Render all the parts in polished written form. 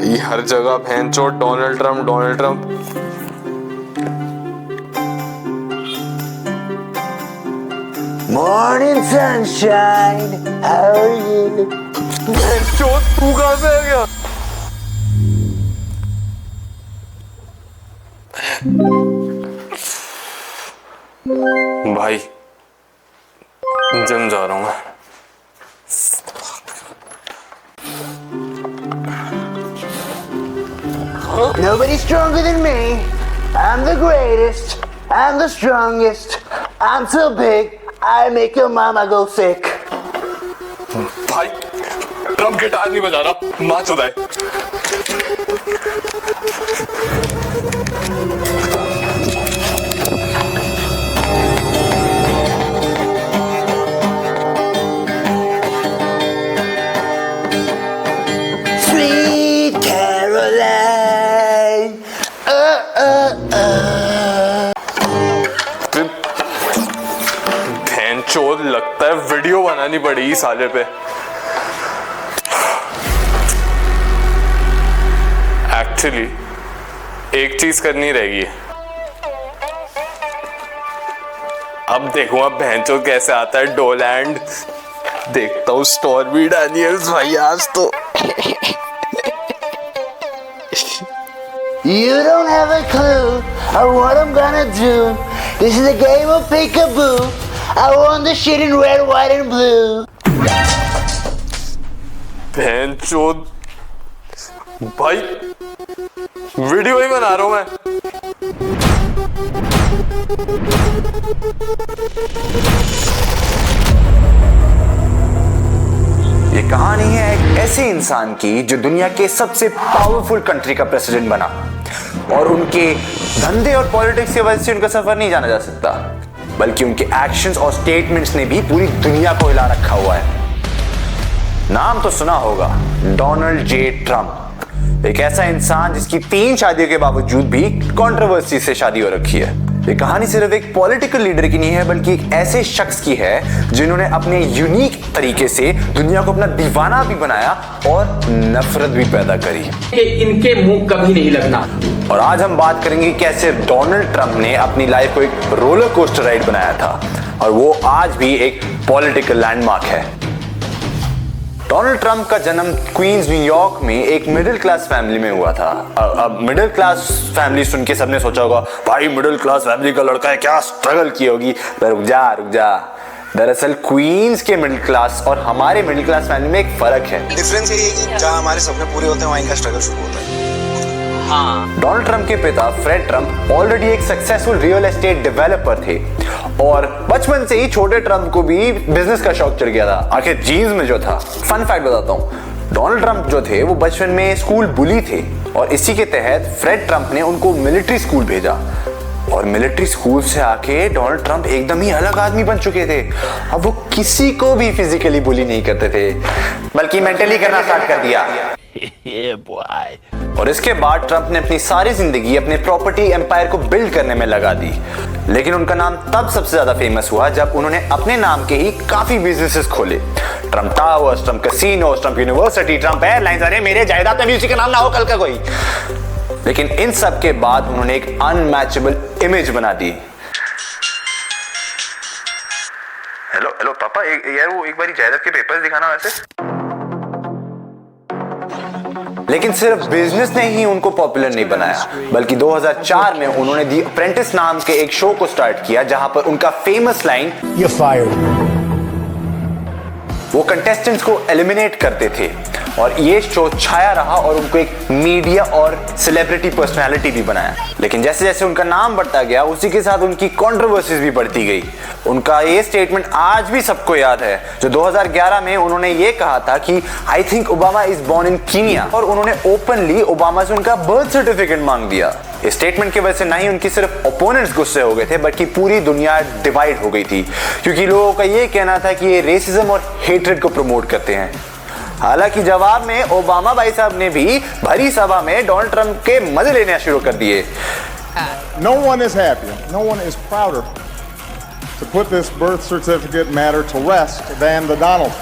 भाई हर जगह भैंचोद Donald Trump Donald Trump. Morning sunshine, how are you? भैंचोद तू कहाँ से आ गया? भाई जिम जा रहा हूँ मैं। Nobody's stronger than me. I'm the greatest. I'm the strongest. I'm so big, I make your mama go sick. भाई ट्रम्प गिटार नहीं बजा रहा, माँ चुदा है। Sweet Caroline. भैंचोद लगता है वीडियो बनानी पड़ेगी साले पे। एक्चुअली एक चीज करनी रहेगी। अब देखूंगा भैंचोद कैसे आता है डोलैंड। देखता हूँ स्टॉर्मी डैनियल्स भाई आज तो। You don't have a clue of what I'm gonna do. This is a game of peekaboo. I want the shit in red, white, and blue. भैंचोद भाई वीडियो ही बना रहा हूं मैं। ये कहानी है एक ऐसे इंसान की जो दुनिया के सबसे पावरफुल कंट्री का प्रेसिडेंट बना और उनके धंधे और पॉलिटिक्स की वजह से उनका सफर नहीं जाना जा सकता, बल्कि उनके एक्शंस और स्टेटमेंट्स ने भी पूरी दुनिया को हिला रखा हुआ है। नाम तो सुना होगा, डोनाल्ड जे ट्रम्प। एक ऐसा इंसान जिसकी 3 शादियों के बावजूद भी कंट्रोवर्सी से शादी हो रखी है। ये कहानी सिर्फ एक पॉलिटिकल लीडर की नहीं है, बल्कि एक ऐसे शख्स की है जिन्होंने अपने यूनिक तरीके से दुनिया को अपना दीवाना भी बनाया और नफरत भी पैदा करी। इनके मुंह कभी नहीं लगना। और आज हम बात करेंगे कैसे डोनाल्ड ट्रम्प ने अपनी लाइफ को एक रोलर कोस्टर राइड बनाया था और वो आज भी एक पॉलिटिकल लैंडमार्क है। डोनाल्ड ट्रम्प का जन्म क्वींस न्यूयॉर्क में एक मिडिल क्लास फैमिली में हुआ था। अब मिडिल क्लास फैमिली सुन के सबने सोचा होगा भाई मिडिल क्लास फैमिली का लड़का है, क्या स्ट्रगल की होगी। रुक जा। दरअसल क्वींस के मिडिल क्लास और हमारे मिडिल क्लास फैमिली में एक फर्क है। डिफरेंस ये है कि जहाँ हमारे सपने पूरे होते हैं वहीं का स्ट्रगल शुरू होता है। डोनाल्ड ट्रम्प के पिता फ्रेड ट्रम्प ऑलरेडी एक सक्सेसफुल रियल एस्टेट डेवलपर थे और बचपन से ही छोटे ट्रम्प को भी बिजनेस का शौक चढ़ गया था, आखिर जीन्स में जो था। फन फैक्ट बताता हूँ, डोनाल्ड ट्रम्प जो थे वो बचपन में स्कूल बुली थे और इसी के तहत फ्रेड ट्रम्प ने उनको मिलिट्री स्कूल भेजा और मिलिट्री स्कूल से आके डोनाल्ड ट्रम्प एकदम ही अलग आदमी बन चुके थे। अब वो किसी को भी फिजिकली बुली नहीं करते थे, बल्कि मेंटली करना स्टार्ट कर दिया। और इसके बाद ट्रम्प ने अपनी सारी जिंदगी अपने प्रॉपर्टी एम्पायर को बिल्ड करने में लगा दी। लेकिन उनका नाम तब सबसे ज्यादा फेमस हुआ जब उन्होंने अपने नाम के ही काफी बिजनेसेस खोले। Trump towers, Trump casinos, Trump university, Trump airlines. अरे मेरे जायदाद में उसी का नाम ना हो कल का कोई। लेकिन इन सब के बाद उन्होंने एक अनमैचेबल इमेज बना दी। हेलो पापा, यार वो एक बारी जायदाद के पेपर्स दिखाना वैसे। लेकिन सिर्फ बिजनेस ने ही उनको पॉपुलर नहीं बनाया, बल्कि 2004 में उन्होंने दी अप्रेंटिस नाम के एक शो को स्टार्ट किया जहां पर उनका फेमस लाइन "You're fired" वो कंटेस्टेंट्स को एलिमिनेट करते थे और ये शो छाया रहा और उनको एक मीडिया और सेलिब्रिटी पर्सनालिटी भी बनाया। लेकिन जैसे जैसे उनका नाम बढ़ता गया उसी के साथ उनकी कंट्रोवर्सीज भी बढ़ती गई। उनका ये स्टेटमेंट आज भी सबको याद है जो 2011 में उन्होंने ये कहा था कि I think Obama is born in Kenya, और उन्होंने ओपनली ओबामा से उनका बर्थ सर्टिफिकेट मांग दिया। इस स्टेटमेंट की वजह से ना ही उनकी सिर्फ ओपोनेंट्स गुस्से हो गए थे, बल्कि पूरी दुनिया डिवाइड हो गई थी, क्योंकि लोगों का ये कहना था कि ये रेसिज्म और हेट्रेड को प्रमोट करते हैं। हालांकि जवाब में ओबामा भाई साहब ने भी भरी सभा में डोनाल्ड ट्रम्प के मजे लेने शुरू कर दिए। No one is happier, no one is prouder to put this birth certificate matter to rest than the Donald.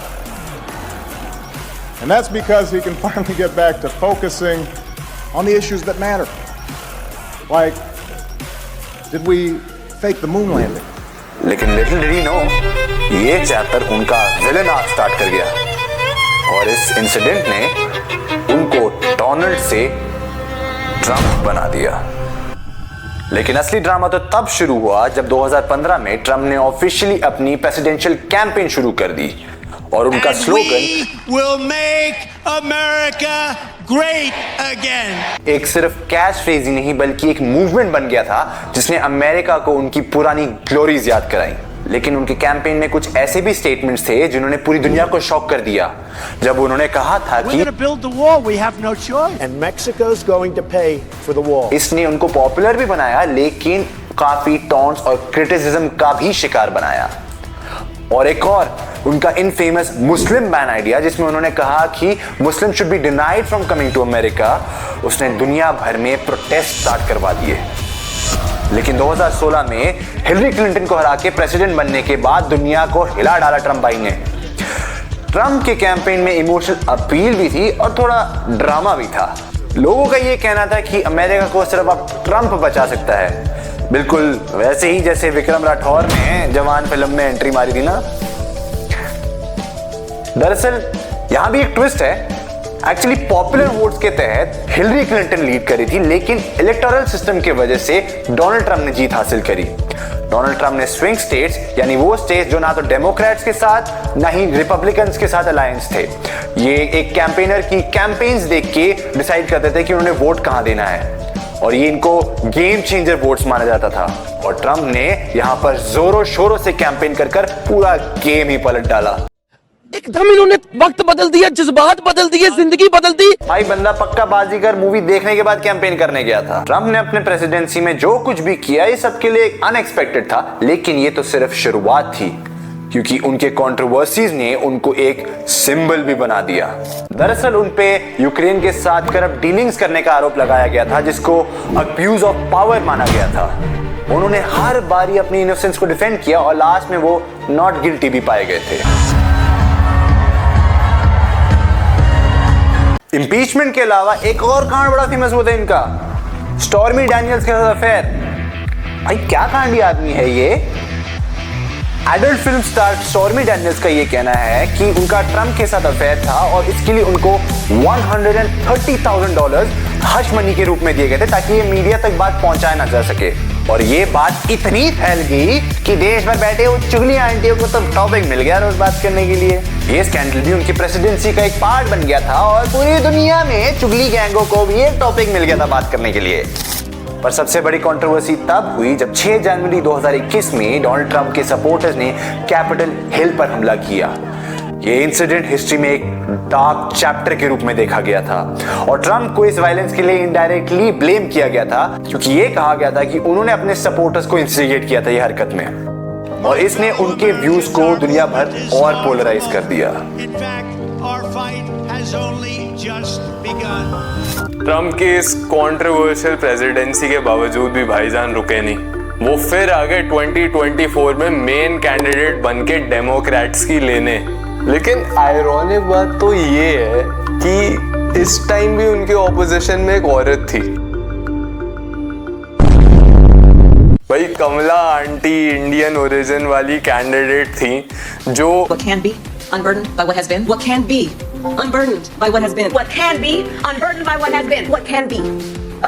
And that's because he can finally get back to focusing on the issues that matter. Like, did we fake the moon landing? लेकिन little did he no, ये chapter उनका villain arc start कर गया और इस incident ने उनको Donald से ट्रम्प बना दिया। लेकिन असली ड्रामा तो तब शुरू हुआ जब 2015 में ट्रम्प ने ऑफिशियली अपनी प्रेसिडेंशियल कैंपेन शुरू कर दी और उनका slogan will make America great again एक सिर्फ कैच फ्रेज ही नहीं बल्कि एक मूवमेंट बन गया था जिसने अमेरिका को उनकी पुरानी ग्लोरीज याद कराई। लेकिन उनके कैंपेन में कुछ ऐसे भी स्टेटमेंट्स थे जिन्होंने पूरी दुनिया को शॉक कर दिया जब उन्होंने कहा था कि build the wall, we have no choice. And Mexico's going to pay for the wall. इसने उनको पॉपुलर भी बनाया लेकिन काफी टॉन्ट्स और क्रिटिसिज्म का भी शिकार बनाया। और एक और उनका इनफेमस मुस्लिम बैन आइडिया जिसमें उन्होंने कहा कि Muslim should be denied from coming to America, उसने दुनिया भर में प्रोटेस्ट स्टार्ट करवा दिए। लेकिन 2016 में हिलरी क्लिंटन को हरा के प्रेसिडेंट बनने के बाद दुनिया को हिला डाला ट्रम्प भाई ने। ट्रम्प के कैंपेन में इमोशनल अपील भी थी और थोड़ा ड्रामा भी था। लोगों का यह कहना था कि अमेरिका को सिर्फ अब ट्रम्प बचा सकता है, बिल्कुल वैसे ही जैसे विक्रम राठौर ने जवान फिल्म में एंट्री मारी थी ना। दरअसल यहां भी एक ट्विस्ट है। एक्चुअली पॉपुलर वोट्स के तहत हिलरी क्लिंटन लीड करी थी लेकिन इलेक्टोरल सिस्टम की वजह से डोनाल्ड ट्रंप ने जीत हासिल करी। डोनाल्ड ट्रंप ने स्विंग स्टेट्स यानी वो स्टेट्स जो ना तो डेमोक्रेट्स के साथ ना ही रिपब्लिकन्स के साथ अलायंस थे, ये एक कैंपेनर की कैंपेन्स देख के डिसाइड करते थे कि उन्होंने वोट कहां देना है और ये इनको गेम चेंजर वोट्स माना जाता था। और ट्रंप ने यहां पर जोरों शोरों से कैंपेन कर पूरा गेम ही पलट डाला। एकदम इन्होंने वक्त बदल दिया, जज्बात बदल दिए, जिंदगी बदल दी। भाई बंदा पक्का बाजीगर मूवी देखने के बाद कैंपेन करने गया था। ट्रंप ने अपने प्रेसिडेंसी में जो कुछ भी किया ये सबके लिए अनएक्सपेक्टेड था, लेकिन ये तो सिर्फ शुरुआत थी क्योंकि उनके कंट्रोवर्सीज ने उनको एक सिंबल भी बना दिया। दरअसल उन पे यूक्रेन के साथ करप्ट डीलिंग्स करने का आरोप लगाया गया था जिसको अब्यूज ऑफ पावर माना गया था। उन्होंने हर बारी अपनी इनोसेंस को डिफेंड किया और लास्ट में वो नॉट गिल्टी भी पाए गए थे। इंपीचमेंट के अलावा एक और कांड बड़ा फेमस हुआ था इनका, स्टॉर्मी डैनियल्स के साथ अफेयर। भाई क्या कांडी आदमी है ये। Adult film star stormy Daniels का ये कहना है कि उनका ट्रंप के साथ अफेयर था और इसके लिए उनको $130,000 हश मनी के रूप में दिए गए थे ताकि ये मीडिया तक बात पहुंचाया ना जा सके। और ये बात इतनी फैल गई कि देश भर बैठे वो चुगली आंटियों को तो टॉपिक मिल गया रोज बात करने के लिए। ये स्कैंडल भी उनकी प्रेसिडेंसी का एक पार्ट बन गया था और पूरी दुनिया में चुगली गैंगों को भी एक टॉपिक मिल गया था बात करने के लिए। पर सबसे बड़ी कंट्रोवर्सी तब हुई जब 6 जनवरी 2021 में डोनाल्ड ट्रंप के सपोर्टर्स ने कैपिटल हिल पर हमला किया। ये इंसिडेंट हिस्ट्री में एक डार्क चैप्टर के रूप में देखा गया था और ट्रंप को इस वायलेंस के लिए इनडायरेक्टली ब्लेम किया गया था क्योंकि ये कहा गया था कि उन्होंने अपने सपोर्टर्स को इंस्टिगेट किया था ये हरकत में और इसने उनके व्यूज को दुनिया भर और पोलराइज कर दिया। ट्रंप की इस कंट्रोवर्शियल प्रेसिडेंसी के बावजूद भी भाईजान रुके नहीं। वो फिर आ गए 2024 में मेन कैंडिडेट बन के डेमोक्रेट्स की लेने। लेकिन आयरॉनिक बात तो ये है कि इस टाइम भी उनके ऑपोजिशन में एक औरत थी। भाई कमला आंटी इंडियन ओरिजिन वाली कैंडिडेट थी जो What can be unburdened by what has been. What can be unburdened by what has been. What can be unburdened by what has been. What can be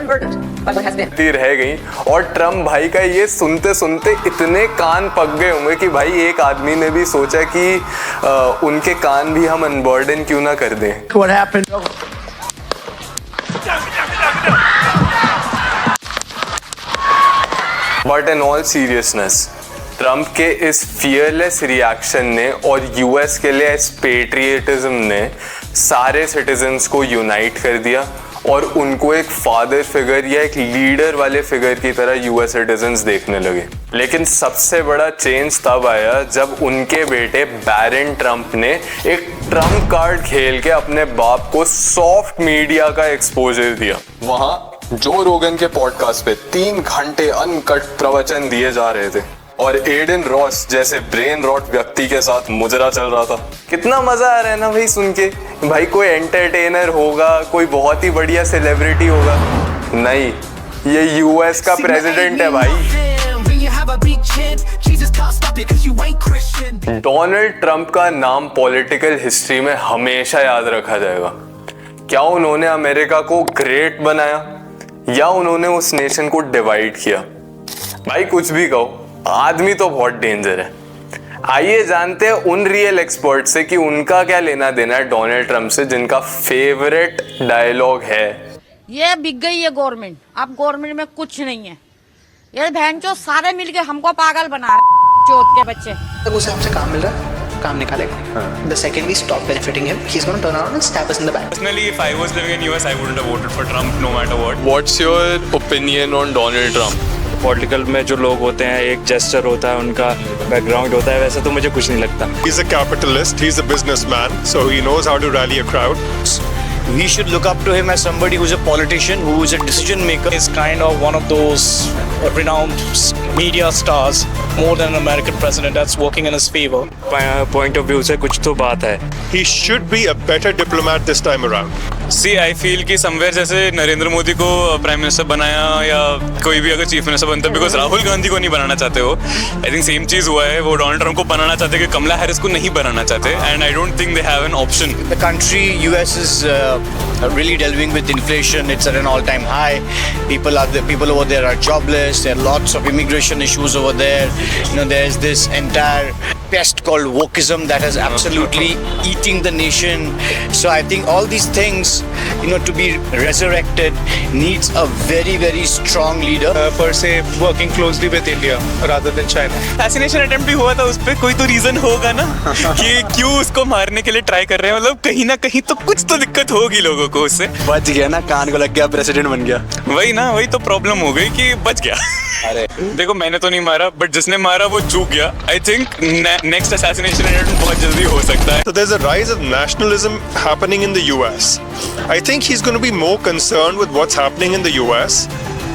unburdened by what has been. रह गई और Trump भाई का ये सुनते सुनते इतने कान पक गए होंगे कि भाई एक आदमी ने भी सोचा कि उनके कान भी हम अनबर्डन क्यों ना कर दें। What happened? But in all seriousness Trump के इस फियरलेस रिएक्शन ने और यूएस के लिए इस पेट्रियटिज्म ने सारे सिटीजन्स को यूनाइट कर दिया और उनको एक फादर फिगर या एक लीडर वाले फिगर की तरह यूएस सिटीजन्स देखने लगे। लेकिन सबसे बड़ा चेंज तब आया जब उनके बेटे बैरन ट्रंप ने एक ट्रंप कार्ड खेल के अपने बाप को सॉफ्ट मीडिया का एक्सपोजर दिया। वहां जो रोगन के पॉडकास्ट पे 3 घंटे अनकट प्रवचन दिए जा रहे थे और एडन रॉस जैसे ब्रेन रॉट व्यक्ति के साथ मुजरा चल रहा था। कितना मजा आ रहा है ना भाई सुन के। भाई कोई एंटरटेनर होगा, कोई बहुत ही बढ़िया सेलिब्रिटी होगा, नहीं, ये यूएस का प्रेसिडेंट है भाई। डोनाल्ड ट्रंप का नाम पॉलिटिकल हिस्ट्री में हमेशा याद रखा जाएगा। क्या उन्होंने अमेरिका को ग्रेट बनाया या उन्होंने उस नेशन को डिवाइड किया? भाई कुछ भी कहो, आदमी तो बहुत डेंजर है। आइए जानते हैं उन रियल एक्सपर्ट से कि उनका क्या लेना देना है डोनाल्ड ट्रंप से, जिनका फेवरेट डायलॉग है, ये बिक गई है गवर्नमेंट, अब गवर्नमेंट में कुछ नहीं है, ये बहनचोद सारे मिलके हमको पागल बना रहे चोद के बच्चे। तब उसे हमसे काम मिल रहा है, काम निकालेगा। The second we stop benefiting him, he's going to turn around and stab us in the back. Personally, if I was living in US, I wouldn't have voted for Trump no matter what. What's your opinion on Donald Trump? Political में जो लोग होते हैं, एक gesture होता है, उनका background होता है, वैसे तो मुझे कुछ नहीं लगता। He's a capitalist, he's a businessman, so he knows how to rally a crowd. We should look up to him as somebody who's a politician, who is a decision maker. He's kind of one of those renowned media stars, more than an American president, that's working in his favor. Point of view से कुछ तो बात है। He should be a better diplomat this time around. See, I feel कि somewhere जैसे नरेंद्र मोदी को prime minister बनाया या कोई भी अगर चीफ मिनिस्टर बनता है, बिकॉज राहुल गांधी को नहीं बनाना चाहते हो, आई थिंक सेम चीज हुआ है, वो डोनाल्ड ट्रंप को बनाना चाहते कि कमला हैरिस को नहीं बनाना चाहते, and I don't think they have an option. The country US is really delving with inflation. It's at an all-time high. People over there are jobless. There are lots of immigration issues over there. You know, there's this entire pest called wokeism that is absolutely eating the nation. So I think all these things, you know, to be resurrected needs a very, very strong leader. Per se, working closely with India rather than China. Assassination attempt भी हुआ था उस पे, कोई तो reason होगा ना कि क्यों उसको मारने के लिए ट्राई कर रहे हैं, मतलब कहीं ना कहीं तो कुछ तो दिक्कत होगी लोगों को उससे। बच गया ना, कान को लग गया, प्रेसिडेंट बन गया। वही ना, वही तो प्रॉब्लम हो गई कि बच गया। अरे देखो, मैंने तो नहीं मारा, बट जिसने मारा वो चूक गया। I think next assassination attempt बहुत जल्दी हो सकता है। So there's a rise of nationalism happening in the US. I think he's going to be more concerned with what's happening in the US.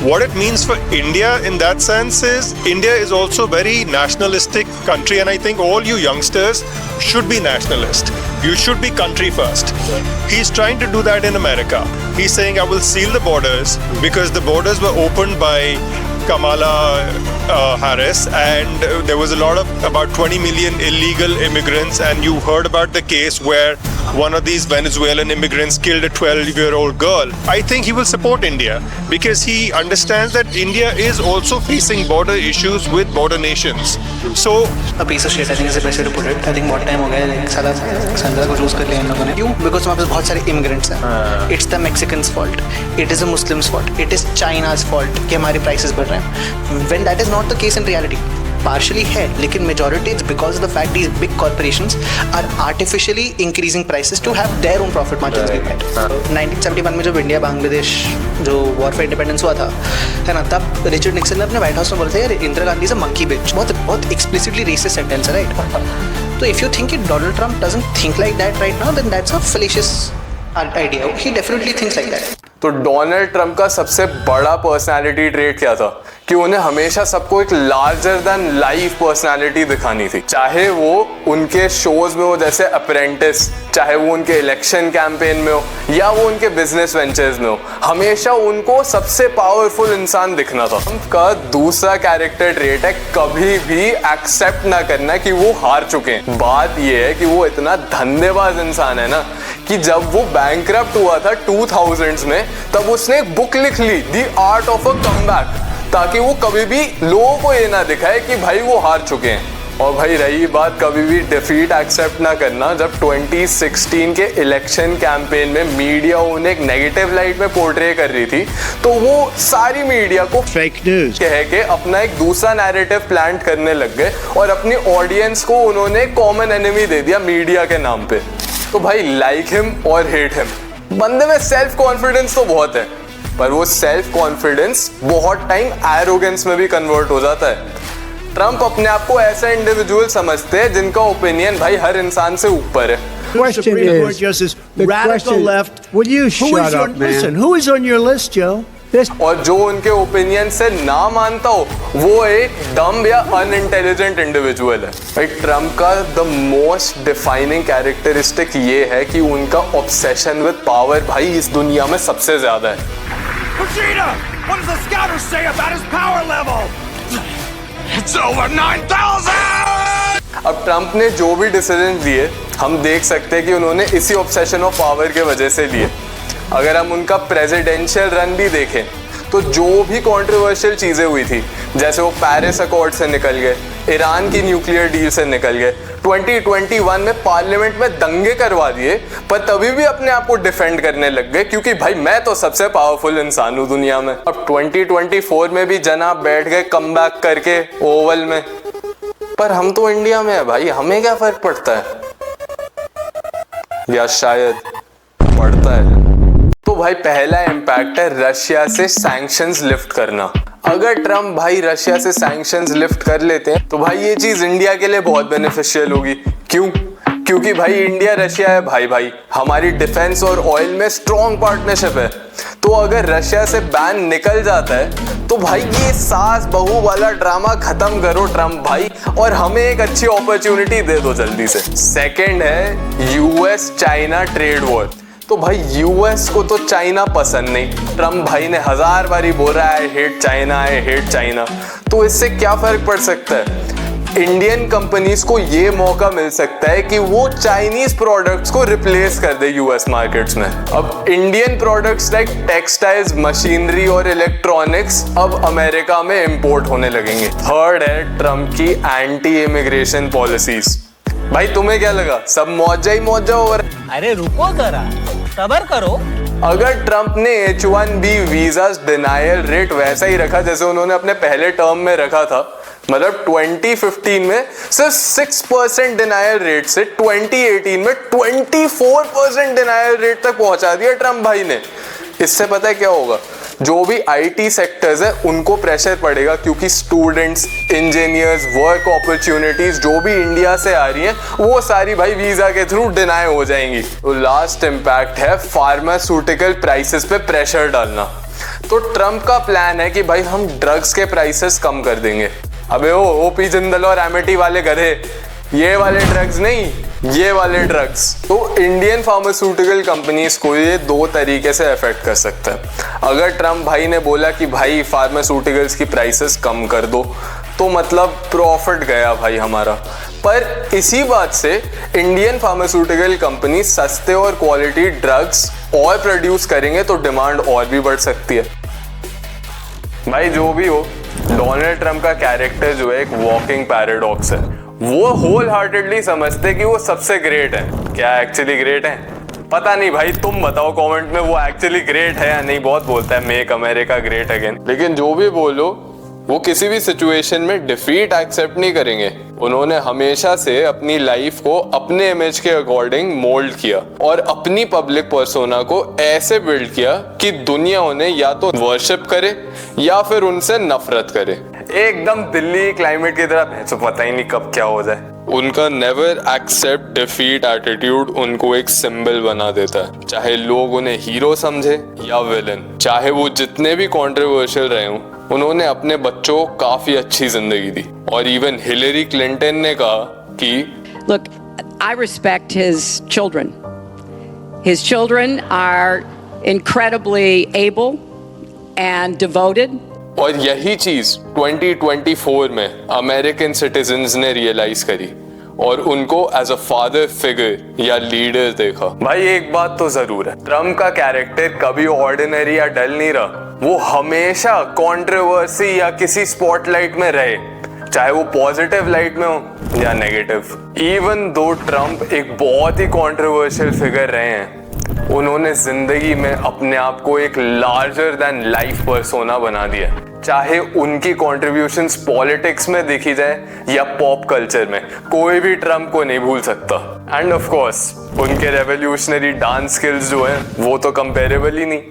What it means for India in that sense is India is also a very nationalistic country, and I think all you youngsters should be nationalist. You should be country first. He's trying to do that in America. He's saying, I will seal the borders because the borders were opened by Kamala Harris, and there was a lot of about 20 million illegal immigrants, and you heard about the case where one of these Venezuelan immigrants killed a 12-year-old girl. I think he will support India because he understands that India is also facing border issues with border nations. So A piece of shit, I think is the best way to put it. I think बहुत time हो गया है साला संदरा को choose कर लिया इन लोगों ने। क्यों? Because वहाँ पे बहुत सारे immigrants हैं। It's the Mexicans' fault. It is the Muslims' fault. It is China's fault कि हमारे prices बढ़ रहे हैं। When that is not the case in reality. Partially है, लेकिन majority it's because of the fact these big corporations are artificially increasing prices to have their own profit margins be met. 1971 में जब India Bangladesh जो war for independence हुआ था, है ना, तब रिचर्ड निक्सन ने अपने व्हाइट हाउस में बोला था यार Indira Gandhi is a monkey bitch. बहुत एक्सप्लिसिटली रेसिस्ट सेंटेंस है, राइट? तो if you think Donald Trump doesn't think like that right now, then that's a fallacious idea. He definitely thinks like that. तो Donald Trump का सबसे बड़ा personality trait क्या था कि उन्हें हमेशा सबको एक लार्जर देन लाइफ पर्सनालिटी दिखानी थी, चाहे वो उनके शोज में हो जैसे अप्रेंटिस, चाहे वो उनके इलेक्शन कैंपेन में हो या वो उनके बिजनेस वेंचर्स में हो, हमेशा उनको सबसे पावरफुल इंसान दिखना था। उनका दूसरा कैरेक्टर ट्रेट है कभी भी एक्सेप्ट ना करना कि वो हार चुके हैं। बात ये है कि वो इतना धंधेबाज इंसान है ना कि जब वो बैंकरप्ट हुआ था 2000s में, तब उसने एक बुक लिख ली, the art of a comeback, ताकि वो कभी भी लोगों को ये ना दिखाए कि भाई वो हार चुके हैं। और भाई रही बात कभी भी डिफीट एक्सेप्ट ना करना, जब 2016 के इलेक्शन कैंपेन में मीडिया उन्हें एक नेगेटिव लाइट में पोर्ट्रे कर रही थी, तो वो सारी मीडिया को फेक न्यूज़ कह के अपना एक दूसरा नैरेटिव प्लांट करने लग गए और अपनी ऑडियंस को उन्होंने कॉमन एनिमी दे दिया मीडिया के नाम पे। तो भाई लाइक हिम और हेट हिम, बंदे में सेल्फ कॉन्फिडेंस तो बहुत है, पर वो सेल्फ कॉन्फिडेंस बहुत टाइम एरोगेंस में भी कन्वर्ट हो जाता है। ट्रंप अपने आप को ऐसा इंडिविजुअल समझते हैं जिनका ओपिनियन भाई हर इंसान से ऊपर है। Supreme Court Justice, radical left. Will you shut up, man? Listen, who is on your list, Joe? और जो उनके ओपिनियन से ना मानता हो वो एक डम या अनइंटेलिजेंट इंडिविजुअल है। भाई ट्रम्प का द मोस्ट डिफाइनिंग कैरेक्टरिस्टिक ये है कि उनका ऑब्सेशन विद पावर भाई इस दुनिया में सबसे ज्यादा है। Vegeta, what does the scouter say about his power level? It's over 9,000! अब ट्रम्प ने जो भी डिसीजन लिए हम देख सकते हैं कि उन्होंने इसी ऑब्सेशन ऑफ पावर के वजह से लिए। अगर हम उनका प्रेसिडेंशियल रन भी देखें तो जो भी कंट्रोवर्शियल चीजें हुई थी, जैसे वो पेरिस अकॉर्ड से निकल गए, ईरान की न्यूक्लियर डील से निकल गए, 2021 में पार्लियामेंट में दंगे करवा दिए, पर तभी भी अपने आप को डिफेंड करने लग गए क्योंकि भाई मैं तो सबसे पावरफुल इंसान हूं दुनिया में। अब 2024 में भी जनाब बैठ गए कमबैक करके ओवल में, पर हम तो इंडिया में है भाई, हमें क्या फर्क पड़ता है, या शायद पड़ता है। तो भाई पहला इम्पैक्ट है रशिया से सैंक्शंस लिफ्ट करना। अगर ट्रम्प भाई रशिया से सैंक्शंस लिफ्ट कर लेते हैं तो भाई ये चीज इंडिया के लिए बहुत बेनिफिशियल होगी। क्यों? क्योंकि भाई इंडिया रशिया है भाई भाई, हमारी डिफेंस और ऑयल में स्ट्रॉन्ग पार्टनरशिप है। तो अगर रशिया से बैन निकल जाता है तो भाई ये सास बहू वाला ड्रामा खत्म करो ट्रम्प भाई, और हमें एक अच्छी अपॉर्चुनिटी दे दो जल्दी से। सेकंड है यूएस चाइना ट्रेड वॉर। तो भाई यूएस को तो चाइना पसंद नहीं, ट्रम्प भाई ने 1000 बारी बोला है हेट चाइना, है हेट चाइना, तो इससे क्या फर्क पड़ सकता है? इंडियन कंपनीज को ये मौका मिल सकता है कि वो चाइनीज प्रोडक्ट्स को रिप्लेस कर दे यूएस मार्केट्स में। अब Indian products like textiles, machinery और इलेक्ट्रॉनिक्स अब अमेरिका में इंपोर्ट होने लगेंगे। थर्ड है ट्रम्प की एंटी इमिग्रेशन पॉलिसीज। भाई तुम्हें क्या लगा सब मौजा ही मौजा हो रहा है? अरे रुको जरा, सब्र करो। अगर ट्रम्प ने H1B वीजा डिनायल रेट वैसा ही रखा जैसे उन्होंने अपने पहले टर्म में रखा था, मतलब 2015 में सिर्फ 6% डिनायल रेट से 2018 में 24% डिनायल रेट तक पहुंचा दिया ट्रम्प भाई ने। इससे पता है क्या होगा? जो भी आईटी सेक्टर्स है उनको प्रेशर पड़ेगा क्योंकि स्टूडेंट्स, इंजीनियर्स, वर्क अपॉर्चुनिटीज जो भी इंडिया से आ रही हैं वो सारी भाई वीजा के थ्रू डिनाई हो जाएंगी। तो लास्ट इम्पैक्ट है फार्मास्यूटिकल प्राइसेस पे प्रेशर डालना। तो ट्रम्प का प्लान है कि भाई हम ड्रग्स के प्राइसेस कम कर देंगे। अबे ओ ओपी जिंदल और एमिटी वाले गधे, ये वाले ड्रग्स नहीं, ये वाले ड्रग्स। तो इंडियन फार्मास्यूटिकल कंपनीज को ये दो तरीके से अफेक्ट कर सकता है। अगर ट्रम्प भाई ने बोला कि भाई फार्मास्यूटिकल्स की प्राइसेस कम कर दो तो मतलब प्रॉफिट गया भाई हमारा। पर इसी बात से इंडियन फार्मास्यूटिकल कंपनी सस्ते और क्वालिटी ड्रग्स और प्रोड्यूस करेंगे तो डिमांड और भी बढ़ सकती है। भाई जो भी हो, डोनाल्ड ट्रम्प का कैरेक्टर जो है एक वॉकिंग पैराडॉक्स है। वो होल हार्टेडली समझते कि वो सबसे ग्रेट है। क्या एक्चुअली ग्रेट है? पता नहीं भाई, तुम बताओ कमेंट में वो एक्चुअली ग्रेट है या नहीं। बहुत बोलता है मेक अमेरिका ग्रेट अगेन, लेकिन जो भी बोलो वो किसी भी सिचुएशन में डिफीट एक्सेप्ट नहीं करेंगे। उन्होंने हमेशा से अपनी लाइफ को अपने इमेज के अकॉर्डिंग मोल्ड किया और अपनी पब्लिक पर्सोना को ऐसे बिल्ड किया कि दुनिया उन्हें या तो वर्शिप करे या फिर उनसे नफरत करे। एकदम दिल्ली क्लाइमेट की तरह, तो पता ही नहीं कब क्या हो जाए। उनका नेवर एक्सेप्ट डिफीट एटीट्यूड उनको एक सिंबल बना देता है। चाहे लोग उन्हें हीरो समझे या विलन, चाहे वो जितने भी कंट्रोवर्शियल रहे हों, उन्होंने अपने बच्चों को काफी अच्छी जिंदगी दी। और इवन हिलरी क्लिंटन ने कहा कि Look, I respect his children. His children are incredibly able and devoted. और यही चीज 2024 में अमेरिकन सिटीजन्स ने रियलाइज करी और उनको एज अ फादर फिगर या लीडर देखा। भाई एक बात तो जरूर है, ट्रम्प का कैरेक्टर कभी ऑर्डिनरी या डल नहीं रहा। वो हमेशा कंट्रोवर्सी या किसी स्पॉटलाइट में रहे, चाहे वो पॉजिटिव लाइट में हो या नेगेटिव। इवन दो ट्रम्प एक बहुत ही कंट्रोवर्शियल फिगर रहे हैं, उन्होंने जिंदगी में अपने आप को एक लार्जर देन लाइफ पर्सोना बना दिया। चाहे उनकी कॉन्ट्रीब्यूशंस पॉलिटिक्स में देखी जाए या पॉप कल्चर में, कोई भी ट्रम्प को नहीं भूल सकता। एंड ऑफ कोर्स उनके रेवोल्यूशनरी डांस स्किल्स जो हैं वो तो कंपेरेबल ही नहीं।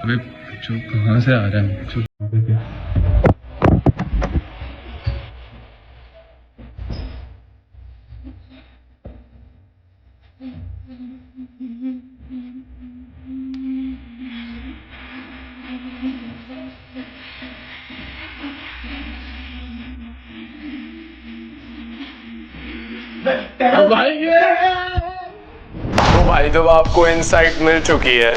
अबे जो कहाँ से आ रहा है? तो भाई जब आपको इनसाइट मिल चुकी है,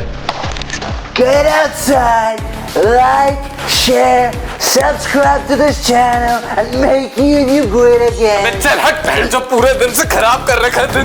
Get outside, like, share, subscribe to this channel, and make you great again. चल हट, जो पूरे दिन से खराब कर रखा है।